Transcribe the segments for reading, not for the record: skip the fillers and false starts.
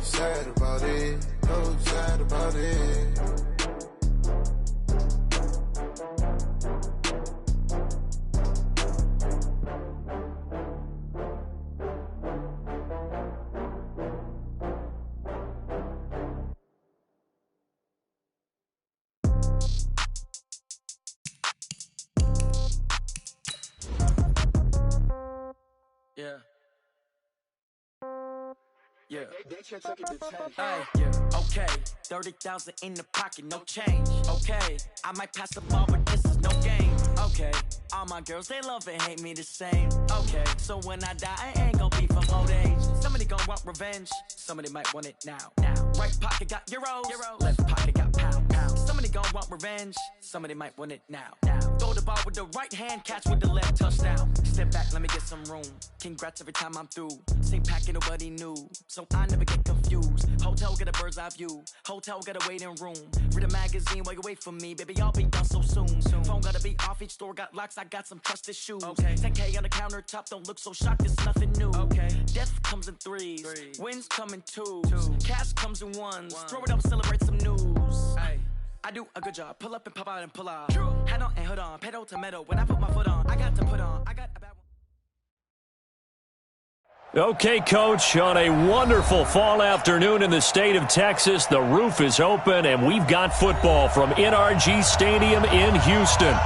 sad about it, so sad about it. Yeah. Yeah. Yeah. Okay. 30,000 in the pocket, no change. Okay. I might pass the ball, but this is no game. Okay. All my girls, they love and hate me the same. Okay. So when I die, I ain't gonna be from old age. Somebody gonna want revenge. Somebody might want it now. Right pocket got euros. Left pocket got pounds. Somebody gonna want revenge. Somebody might want it now. Throw the ball with the right hand, catch with the left, touchdown. Step back, let me get some room. Congrats every time I'm through. Same packet, nobody knew. So I never get confused. Hotel got a bird's eye view. Hotel got a waiting room. Read a magazine while you wait for me. Baby, I'll be done so soon. Phone gotta be off, each store got locks. I got some trusted shoes. 10K on the countertop, don't look so shocked, it's nothing new. Death comes in threes. Wins come in twos. Cash comes in ones. Throw it up, celebrate some news. I do a good job. Pull up and pop out and pull out. Head on and hood on. Pedal to metal. When I put my foot on, I got to put on. I got a bad one. Okay, Coach, on a wonderful fall afternoon in the state of Texas, the roof is open, and we've got football from NRG Stadium in Houston.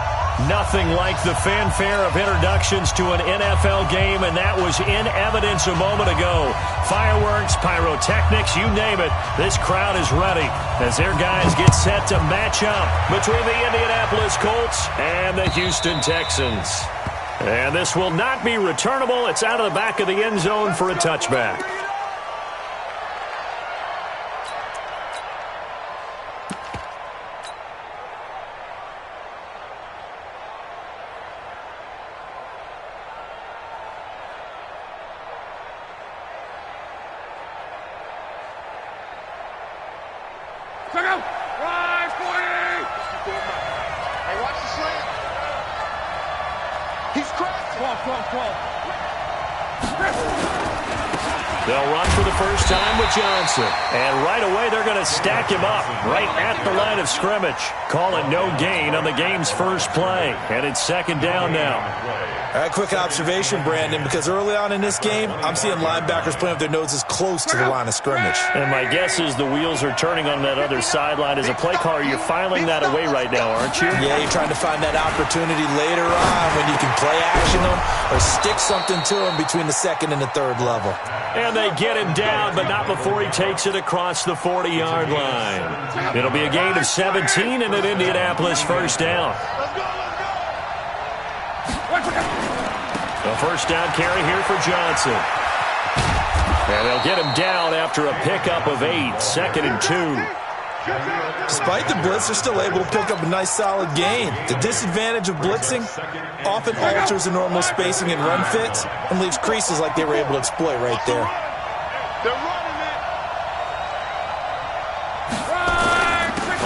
Nothing like the fanfare of introductions to an NFL game, and that was in evidence a moment ago. Fireworks, pyrotechnics, you name it, this crowd is ready as their guys get set to match up between the Indianapolis Colts and the Houston Texans. And this will not be returnable. It's out of the back of the end zone for a touchback. They'll run for the first time with Johnson. And right away, they're going to stack him up right at the line of scrimmage. Call it no gain on the game's first play. And it's second down now. All right, quick observation, Brandon, because early on in this game, I'm seeing linebackers playing with their noses close to the line of scrimmage. And my guess is the wheels are turning on that other sideline. As a play caller, you're filing that away right now, aren't you? Yeah, you're trying to find that opportunity later on when you can play action them or stick something to them between the second and the third level. And they get him down, but not before he takes it across the 40-yard line. It'll be a gain of 17 and an Indianapolis first down. A first down carry here for Johnson. And they'll get him down after a pickup of 8, second and 2. Despite the blitz, they're still able to pick up a nice solid gain. The disadvantage of blitzing often alters the normal spacing and run fits and leaves creases like they were able to exploit right there.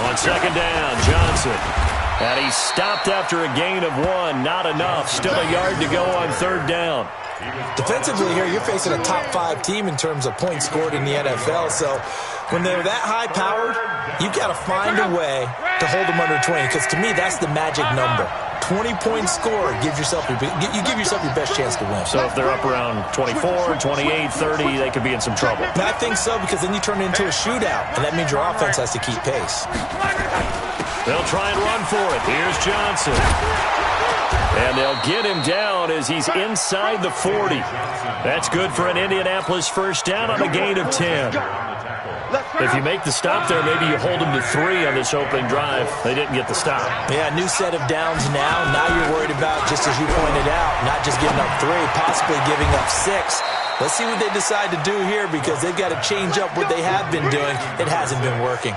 On second down, Johnson. And he stopped after a gain of 1. Not enough. Still a yard to go on third down. Defensively here, you're facing a top 5 team in terms of points scored in the NFL. So when they're that high-powered, you've got to find a way to hold them under 20. Because to me, that's the magic number. 20-point score, you give yourself your best chance to win. So if they're up around 24, 28, 30, they could be in some trouble. And I think so, because then you turn it into a shootout, and that means your offense has to keep pace. They'll try and run for it. Here's Johnson. And they'll get him down as he's inside the 40. That's good for an Indianapolis first down on a gain of 10. If you make the stop there, maybe you hold them to 3 on this opening drive. They didn't get the stop. Yeah, new set of downs now. Now you're worried about, just as you pointed out, not just giving up 3, possibly giving up 6. Let's see what they decide to do here, because they've got to change up what they have been doing. It hasn't been working.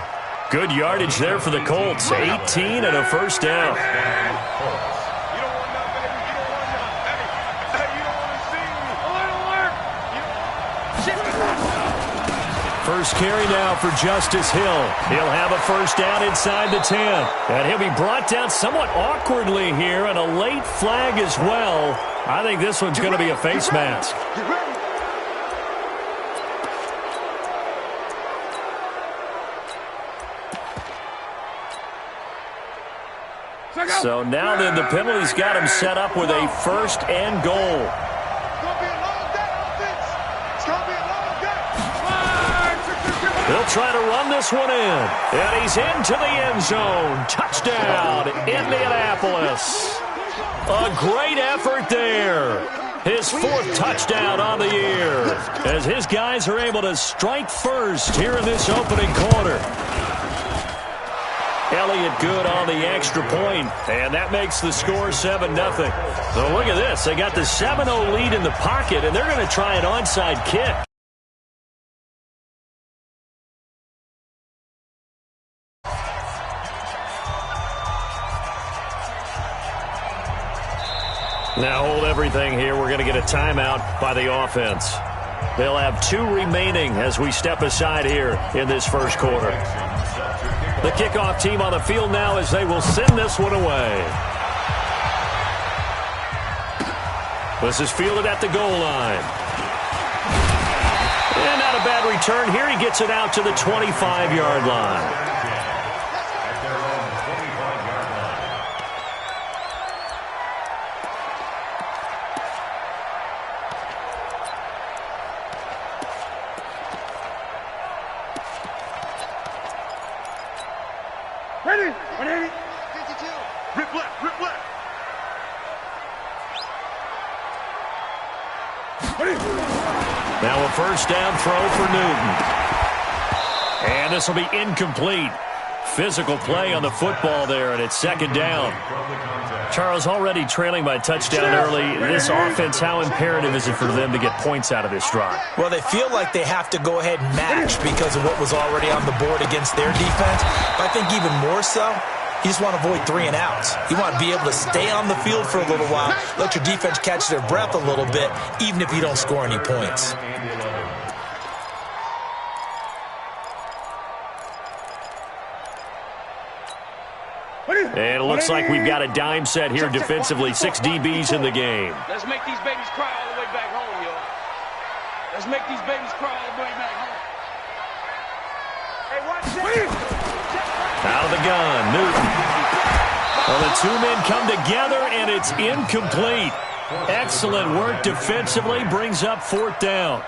Good yardage there for the Colts. 18 and a first down. First carry now for Justice Hill. He'll have a first down inside the 10. And he'll be brought down somewhat awkwardly here, and a late flag as well. I think this one's going to be a face mask. So now then, the penalty's got him set up with a 1st and goal. He'll try to run this one in. And he's into the end zone. Touchdown, Indianapolis. A great effort there. His 4th touchdown on the year, as his guys are able to strike first here in this opening quarter. Elliott good on the extra point, and that makes the score 7-0. So look at this. They got the 7-0 lead in the pocket, and they're going to try an onside kick. Now hold everything here. We're going to get a timeout by the offense. They'll have 2 remaining as we step aside here in this first quarter. The kickoff team on the field now as they will send this one away. This is fielded at the goal line. And not a bad return here. He gets it out to the 25-yard line. Ready? 180. 52. Rip left, rip left. Ready? Now a 1st down throw for Newton. And this will be incomplete. Physical play on the football there, and it's 2nd down. Charles, already trailing by touchdown early. This offense, how imperative is it for them to get points out of this drive? Well, they feel like they have to go ahead and match because of what was already on the board against their defense. But I think even more so, you just want to avoid 3 and outs. You want to be able to stay on the field for a little while, let your defense catch their breath a little bit, even if you don't score any points. And it looks like we've got a dime set here defensively. 6 DBs in the game. Let's make these babies cry all the way back home, yo. Let's make these babies cry all the way back home. Hey, watch this. Out of the gun, Newton. Well, the 2 men come together, and it's incomplete. Excellent work defensively, brings up 4th down.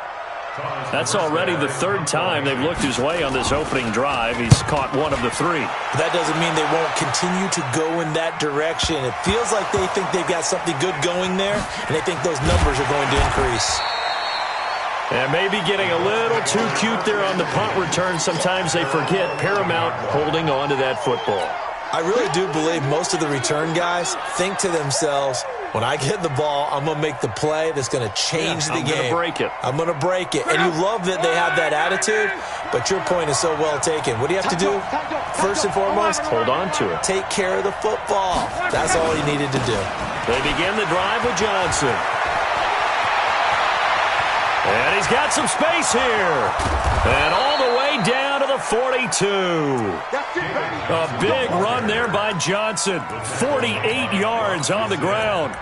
That's already the 3rd time they've looked his way on this opening drive. He's caught 1 of the 3. That doesn't mean they won't continue to go in that direction. It feels like they think they've got something good going there, and they think those numbers are going to increase. And maybe getting a little too cute there on the punt return. Sometimes they forget paramount holding on to that football. I really do believe most of the return guys think to themselves, when I get the ball, I'm going to make the play that's going to change the game. I'm going to break it. I'm going to break it. And you love that they have that attitude, but your point is so well taken. What do you have to do? First and foremost, hold on to it. Take care of the football. That's all he needed to do. They begin the drive with Johnson. And he's got some space here. And all the way down to the 42. A big run there by Johnson. 48 yards on the ground.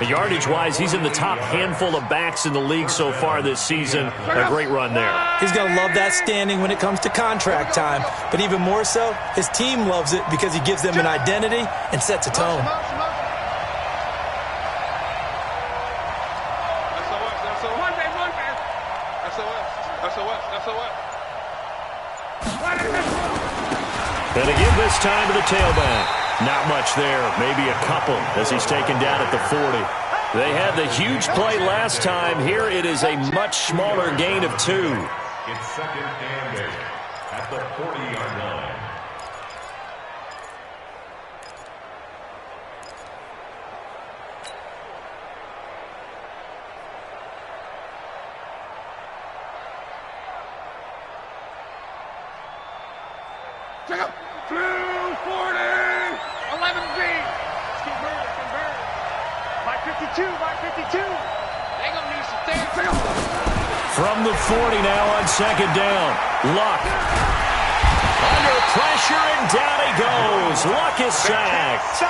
Yardage-wise, he's in the top handful of backs in the league so far this season. A great run there. He's going to love that standing when it comes to contract time. But even more so, his team loves it because he gives them an identity and sets a tone. And again this time to the tailback. Not much there, maybe a couple as he's taken down at the 40. They had the huge play last time. Here it is a much smaller gain of 2. It's 2nd and 8 at the 40-yard line. Check out. 240. 11B. Convert. 552. 552. They gonna need some things. From the 40 now on 2nd down. Luck. Under pressure, and down he goes. Luck is sacked.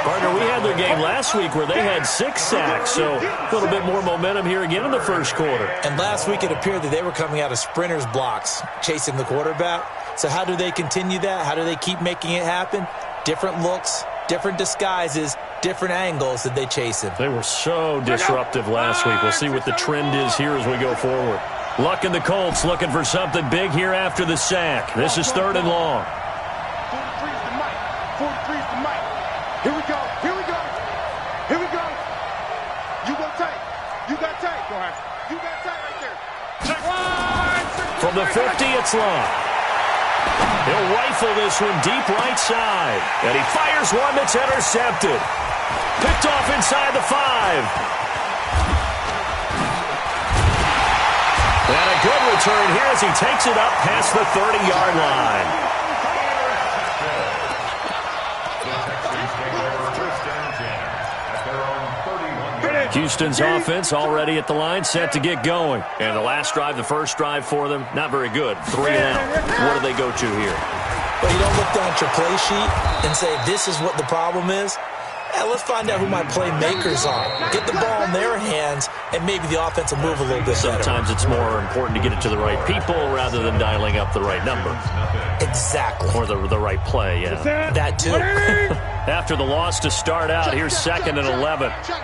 Partner, we had their game last week where they had 6 sacks, so a little bit more momentum here again in the first quarter. And last week it appeared that they were coming out of sprinters blocks, chasing the quarterback. So how do they continue that? How do they keep making it happen? different looks, different disguises, different angles that they chase him. They were so disruptive last week. We'll see what the trend is here as we go forward. Luck and the Colts looking for something big here after the sack. This is 3rd and long. 43 is the mic. 43 is the mic. Here we go. Here we go. Here we go. You go tight. You got tight. Go ahead. You got tight right there. From the 50, it's long. He'll rifle this one deep right side. And he fires one that's intercepted. Picked off inside the 5. And a good return here as he takes it up past the 30-yard line. Houston's offense already at the line, set to get going. And the last drive, the first drive for them, not very good. 3 and out. What do they go to here? Well, you don't look down at your play sheet and say, this is what the problem is. Let's find out who my playmakers are. Get the ball in their hands, and maybe the offense will move a little bit better. Sometimes it's more important to get it to the right people rather than dialing up the right number. Exactly. Or the right play, yeah. That too. After the loss to start out, here's 2nd and 11. Check.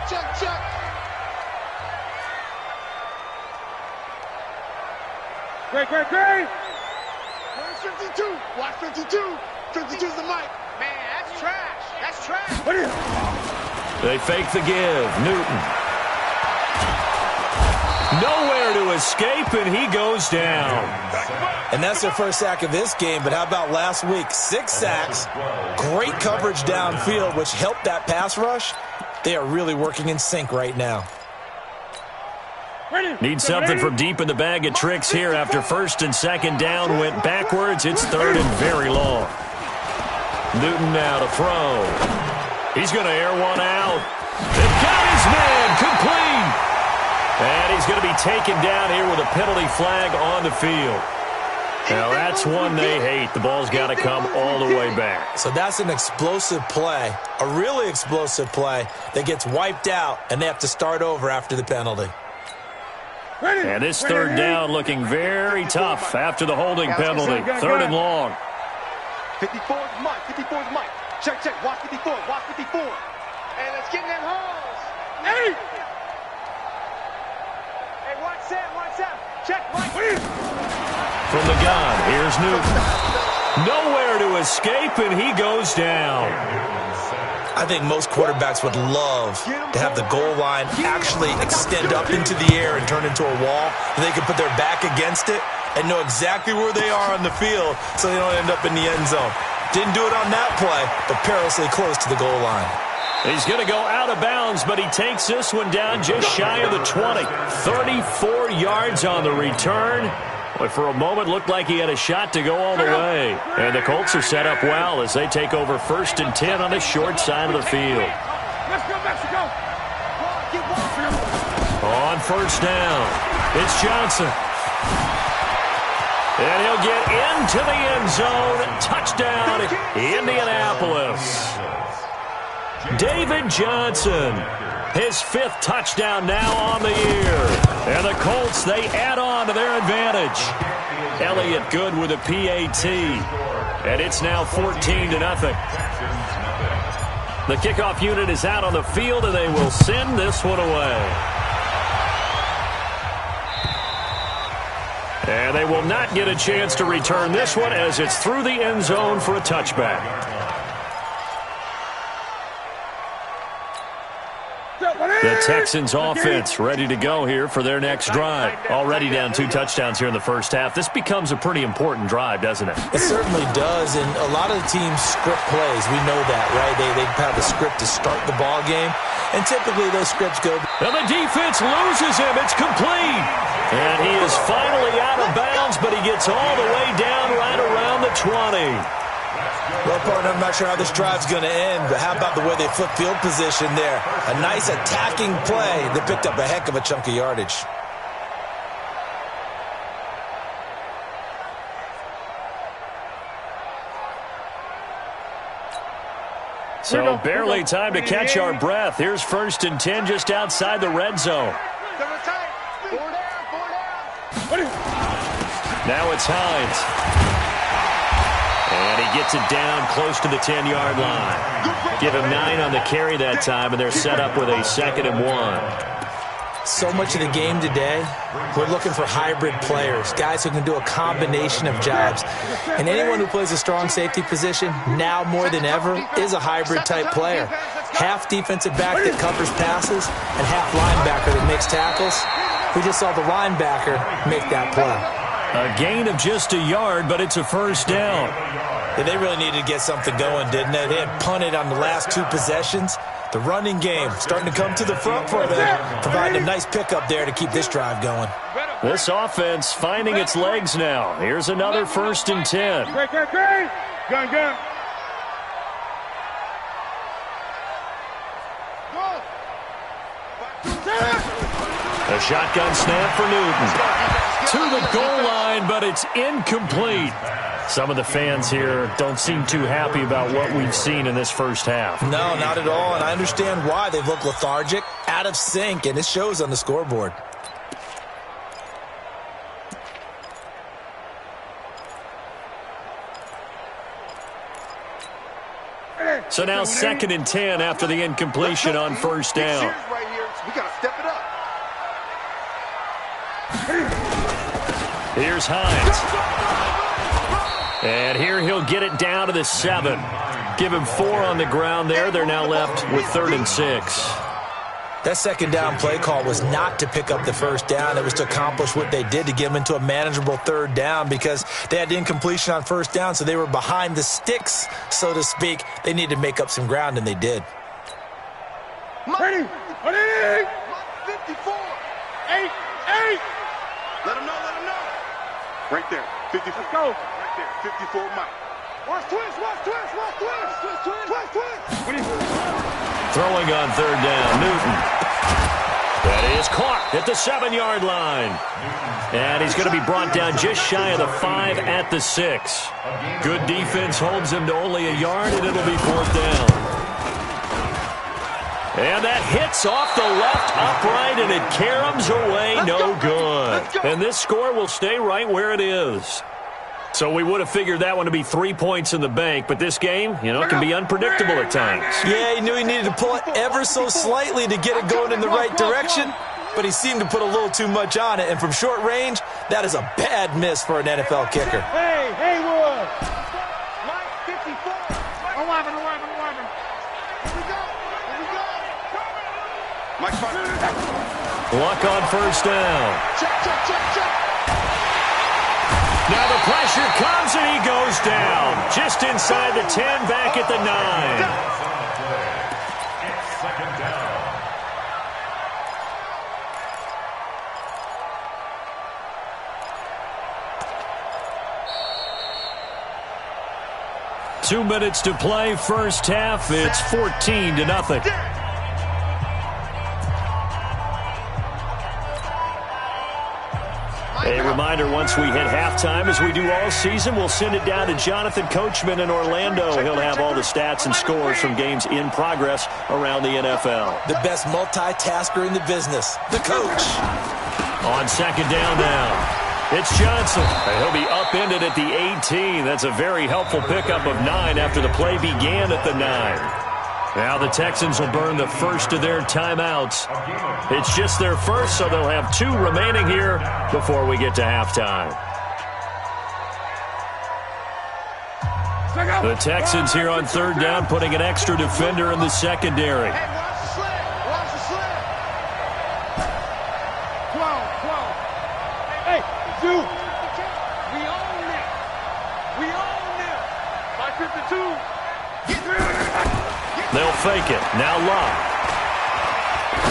Great. Where's 52? Watch 52. 52 is the mic. Man, that's trash. That's trash. They fake the give. Newton. Nowhere to escape, and he goes down. And that's their first sack of this game, but how about last week? 6 sacks, great coverage downfield, which helped that pass rush. They are really working in sync right now. Need something from deep in the bag of tricks here after 1st and 2nd down went backwards. It's 3rd and very long. Newton now to throw. He's going to air one out. They've got his man complete. And he's going to be taken down here with a penalty flag on the field. Now that's one they hate. The ball's got to come all the way back. So that's an explosive play, a really explosive play that gets wiped out, and they have to start over after the penalty. And this 3rd down looking very tough after the holding penalty. 3rd and long. 54 is Mike. 54 is Mike. Check. Watch 54. Watch 54. Hey, let's get in them holes. Hey, watch Sam. Check, Mike. From the gun, here's Newton. Nowhere to escape, and he goes down. I think most quarterbacks would love to have the goal line actually extend up into the air and turn into a wall. And they can put their back against it and know exactly where they are on the field so they don't end up in the end zone. Didn't do it on that play, but perilously close to the goal line. He's going to go out of bounds, but he takes this one down just shy of the 20. 34 yards on the return. But for a moment, looked like he had a shot to go all the way. And the Colts are set up well as they take over 1st and 10 on the short side of the field. Let's go, Mexico. On 1st down, it's Johnson. And he'll get into the end zone. Touchdown, Indianapolis. David Johnson, his 5th touchdown now on the year. And the Colts, they add on to their advantage. Elliott good with a PAT. And it's now 14-0. The kickoff unit is out on the field, and they will send this one away. And they will not get a chance to return this one as it's through the end zone for a touchback. The Texans offense ready to go here for their next drive. Already down 2 touchdowns here in the first half. This becomes a pretty important drive, doesn't it? It certainly does, and a lot of the teams script plays. We know that, right? They have a script to start the ball game, and typically those scripts go. And the defense loses him. It's complete. And he is finally out of bounds, but he gets all the way down right around the 20. Well, partner, I'm not sure how this drive's going to end, but how about the way they flip field position there? A nice attacking play that picked up a heck of a chunk of yardage. So barely time to catch our breath. Here's 1st and 10 just outside the red zone. Now it's Hines. And he gets it down close to the 10-yard line. Give him 9 on the carry that time, and they're set up with a 2nd and 1. So much of the game today, we're looking for hybrid players, guys who can do a combination of jobs. And anyone who plays a strong safety position, now more than ever, is a hybrid-type player. Half defensive back that covers passes and half linebacker that makes tackles. We just saw the linebacker make that play. A gain of just a yard, but it's a first down. Yeah, they really needed to get something going, didn't they? They had punted on the last 2 possessions. The running game starting to come to the front for them, providing a nice pickup there to keep this drive going. This offense finding its legs now. Here's another 1st and 10. Gun. A shotgun snap for Newton. To the goal line, but it's incomplete. Some of the fans here don't seem too happy about what we've seen in this first half. No, not at all, and I understand why. They've looked lethargic, out of sync, and it shows on the scoreboard. So now 2nd and 10 after the incompletion on first down. We got to step it up. Here's Hines. And here he'll get it down to the 7. Give him 4 on the ground there. They're now left with 3rd and 6. That 2nd down play call was not to pick up the first down. It was to accomplish what they did, to get them into a manageable 3rd down, because they had incompletion on first down, so they were behind the sticks, so to speak. They needed to make up some ground, and they did. Ready. 54. 8. Let him know. Right there. 54. Let's go. Right there. 54 Mike. Watch twist. Throwing on 3rd down, Newton. That is caught at the 7-yard line. And he's going to be brought down just shy of the 5 at the 6. Good defense holds him to only a yard, and it'll be 4th down. And that hits off the left upright, and it caroms away, no good. And this score will stay right where it is. So we would have figured that one to be 3 points in the bank, but this game, can be unpredictable at times. Yeah, he knew he needed to pull it ever so slightly to get it going in the right direction, but he seemed to put a little too much on it, and from short range, that is a bad miss for an NFL kicker. Hey, Haywood! Mike, 54! 11. Here we go! Mike, Luck on first down. Check. Now the pressure comes, and he goes down. Just inside the 10, back at the 9. It's 2nd down. 2 minutes to play, first half. It's 14-0. A reminder, once we hit halftime, as we do all season, we'll send it down to Jonathan Coachman in Orlando. He'll have all the stats and scores from games in progress around the NFL. The best multitasker in the business, the coach. On 2nd down now, it's Johnson. He'll be upended at the 18. That's a very helpful pickup of 9 after the play began at the 9. Now the Texans will burn the first of their timeouts. It's just their first, so they'll have 2 remaining here before we get to halftime. The Texans here on 3rd down, putting an extra defender in the secondary. Hey, watch the slip. 12. Hey, you. We own it. My 52. They'll fake it. Now Love.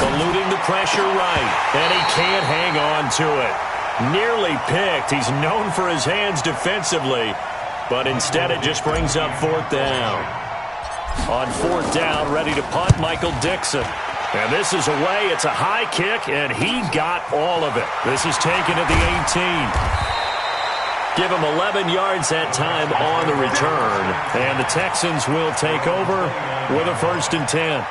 Eluding the pressure right. And he can't hang on to it. Nearly picked. He's known for his hands defensively. But instead it just brings up 4th down. On 4th down, ready to punt, Michael Dixon. And this is away. It's a high kick, and he got all of it. This is taken at the 18. Give him 11 yards that time on the return. And the Texans will take over with a 1st and 10.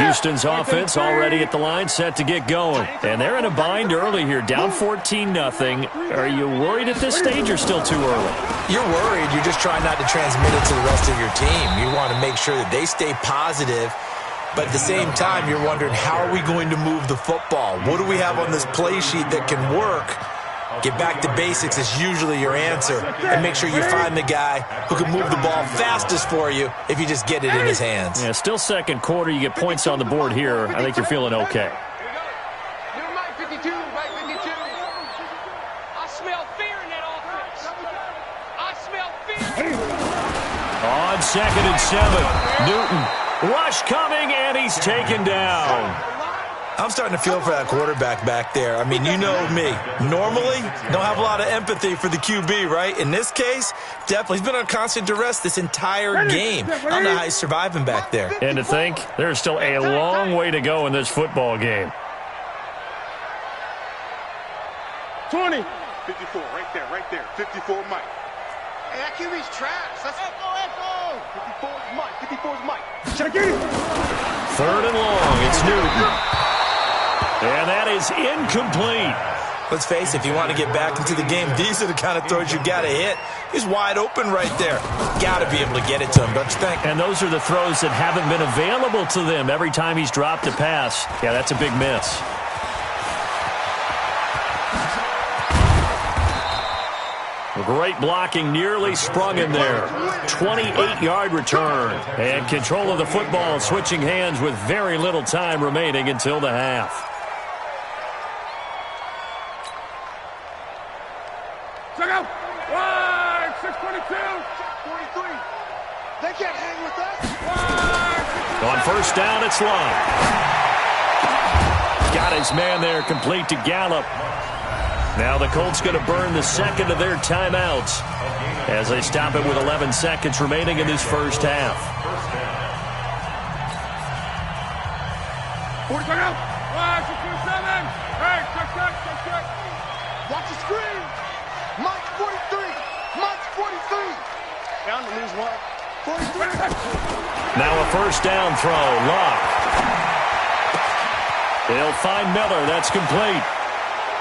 Houston's offense already at the line, set to get going. And they're in a bind early here, down 14-0. Are you worried at this stage or still too early? You're worried. You're just trying not to transmit it to the rest of your team. You want to make sure that they stay positive. But at the same time, you're wondering, how are we going to move the football? What do we have on this play sheet that can work? Get back to basics is usually your answer. And make sure you find the guy who can move the ball fastest for you if you just get it in his hands. Yeah, still second quarter. You get points on the board here. I think you're feeling okay. Mike 52, Mike 52. I smell fear in that offense. I smell fear. On 2nd and 7, Newton. Rush coming, and he's taken down. I'm starting to feel for that quarterback back there. I mean, you know me. Normally, don't have a lot of empathy for the QB, right? In this case, definitely. He's been on constant duress this entire game. I don't know how he's surviving back there. And to think, there's still a long way to go in this football game. 20. 54, right there. 54, Mike. Hey, that QB's trash. That's echo. 54 is Mike. 54 is Mike. Check it. 3rd and long. It's Newton. And that is incomplete. Let's face it, if you want to get back into the game, these are the kind of throws you got to hit. He's wide open right there. Got to be able to get it to him, don't you think? And those are the throws that haven't been available to them every time he's dropped a pass. Yeah, that's a big miss. Great blocking, nearly sprung him there. 28-yard return. And control of the football, switching hands with very little time remaining until the half. Check out. Wide. 622. 43. They can't hang with us. On 1st down, it's Love. Got his man there, complete to Gallup. Now the Colts going to burn the 2nd of their timeouts as they stop it with 11 seconds remaining in this first half. 40 check out. 627. Hey, check. Watch the screen. Mike 43. Mike's 43. Down to lose one. 43. Now a 1st down throw. Locke. He'll find Miller. That's complete.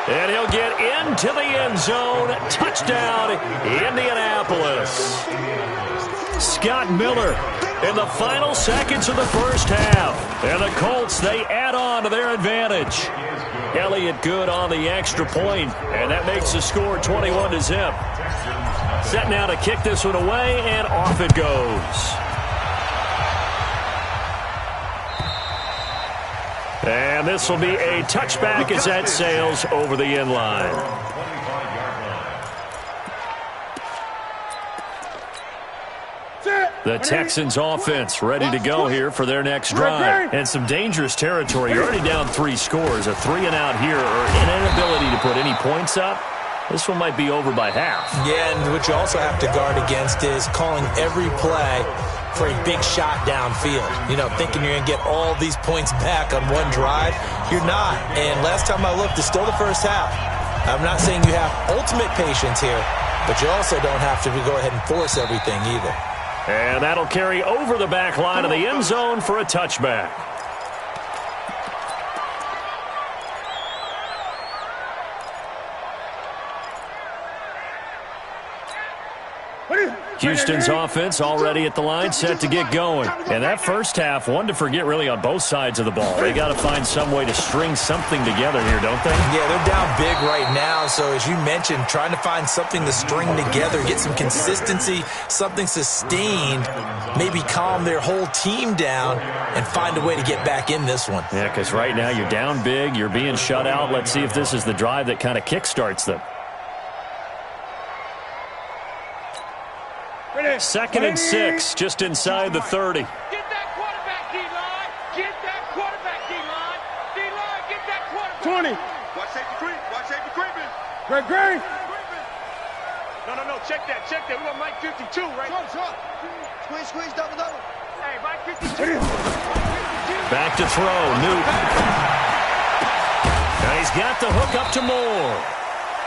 And he'll get into the end zone. Touchdown, Indianapolis. Scott Miller in the final seconds of the first half. And the Colts, they add on to their advantage. Elliott good on the extra point, and that makes the score 21-0. Set now to kick this one away, and off it goes. And this will be a touchback as that sails over the end line. The Texans offense ready to go here for their next drive. And some dangerous territory. You're already down 3 scores. A 3-and-out here, or an inability to put any points up. This one might be over by half. Yeah, and what you also have to guard against is calling every play for a big shot downfield. You know, thinking you're going to get all these points back on one drive. You're not. And last time I looked, it's still the first half. I'm not saying you have ultimate patience here, but you also don't have to go ahead and force everything either. And that'll carry over the back line of the end zone for a touchback. Houston's offense already at the line, set to get going. And that first half, one to forget really on both sides of the ball. They got to find some way to string something together here, don't they? Yeah, they're down big right now. So as you mentioned, trying to find something to string together, get some consistency, something sustained, maybe calm their whole team down and find a way to get back in this one. Yeah, because right now you're down big, you're being shut out. Let's see if this is the drive that kind of kickstarts them. 2nd and 6, just inside the 30. Get that quarterback, D-line. Get that quarterback, D-line. D-line, get that quarterback. 20. Watch safety creep. Watch safety creeping. Great. No. Check that. We got Mike 52, right? Squeeze, double. Hey, Mike 52. Back to throw, Newton. Now he's got the hook up to Moore.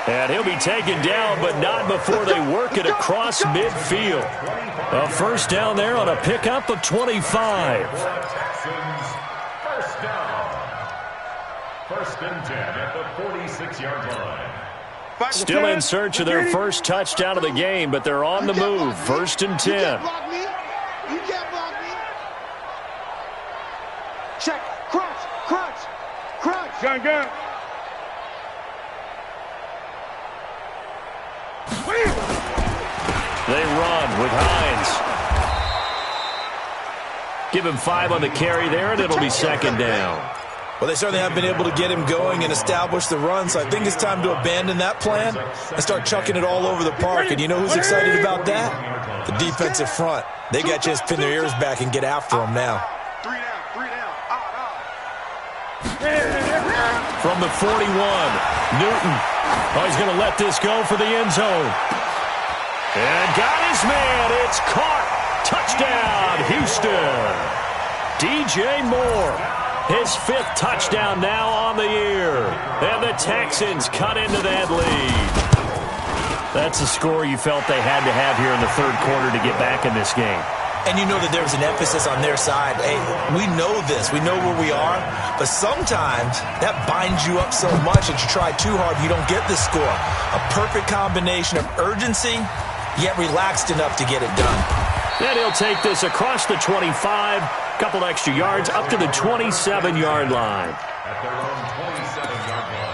And he'll be taken down, but not before they work it across midfield. A 1st down there on a pickup of 25. First and 10 at the 46-yard line. Still in search of their first touchdown of the game, but they're on the move. First and 10. You can't block me. You can't block me. Check. Crunch. Crunch. Crunch. Gun, gun. They run with Hines. Give him 5 on the carry there, and it'll be second down. Well, they certainly have been able to get him going and establish the run, so I think it's time to abandon that plan and start chucking it all over the park. And you know who's excited about that? The defensive front. They got a chance to pin their ears back and get after him now. 3 down, 3 down. From the 41, Newton. Oh, he's going to let this go for the end zone. And got his man. It's caught. Touchdown, Houston. DJ Moore. His 5th touchdown now on the year. And the Texans cut into that lead. That's a score you felt they had to have here in the third quarter to get back in this game. And you know that there's an emphasis on their side. Hey, we know this. We know where we are. But sometimes that binds you up so much that you try too hard, you don't get the score. A perfect combination of urgency, yet relaxed enough to get it done. And he'll take this across the 25, couple extra yards up to the 27-yard line. At their own 27-yard line.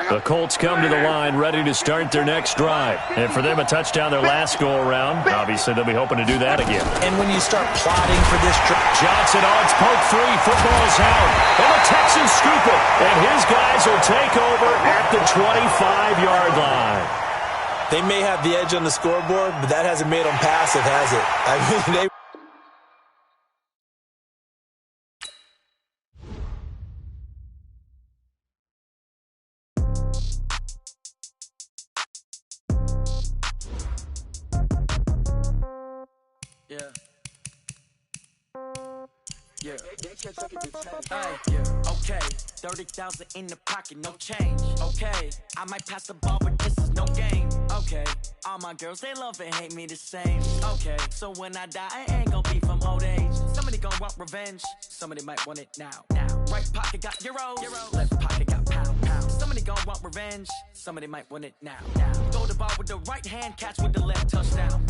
The Colts come to the line ready to start their next drive. And for them, a touchdown their last go-around. Obviously, they'll be hoping to do that again. And when you start plotting for this Johnson odds poke 3. Football's out. And the Texans scoop it. And his guys will take over at the 25-yard line. They may have the edge on the scoreboard, but that hasn't made them passive, has it? I mean, they... Okay, 30,000 in the pocket, no change. Okay, I might pass the ball, but this is no game. Okay, all my girls, they love and hate me the same. Okay, so when I die, I ain't gonna be from old age. Somebody gonna want revenge, somebody might want it now. Right pocket got euros, left pocket got pound. Somebody gonna want revenge, somebody might want it now. Throw the ball with the right hand, catch with the left, touchdown.